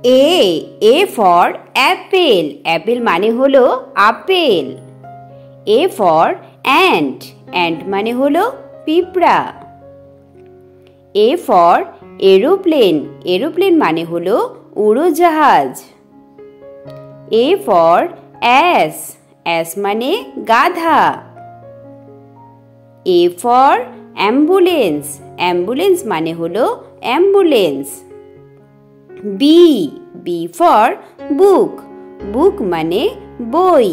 A for apple. Apple মানে হলো apple. A for ant. Ant মানে হলো পিঁপড়া। A for aeroplane. Aeroplane মানে হলো উড়োজাহাজ। A for ass. Ass মানে গাধা। A for ambulance. Ambulance মানে হলো ambulance. B for book. Book মানে বই।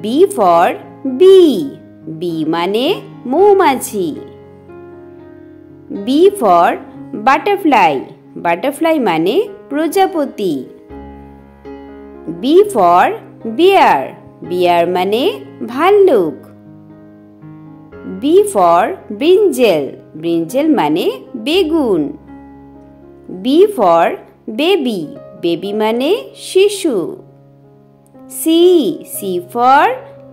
B for bee. Bee মানে মৌমাছি। B for butterfly. Butterfly মানে প্রজাপতি। B for bear. Bear মানে ভাল্লুক। B for brinjal. Brinjal মানে বেগুন। B for baby. Baby মানে শিশু। C for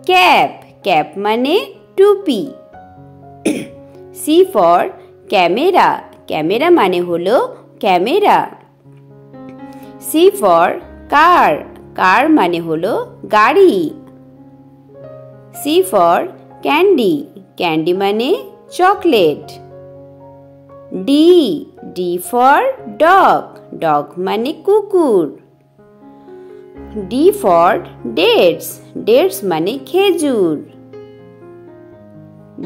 cap. Cap মানে টুপি। C for camera. Camera মানে হলো camera. C for car. Car মানে হলো গাড়ি। C for candy. Candy মানে chocolate. D for dog. Dog মানে কুকুর। D for dates. Dates মানে খেজুর।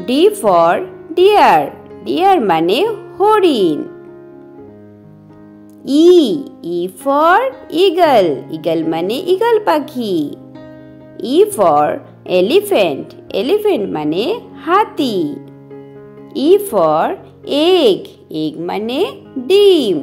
D for deer. Deer মানে হরিণ। E for eagle. Eagle মানে ঈগল পাখি। E for elephant. Elephant মানে হাতি। E for egg. Egg মানে ডিম।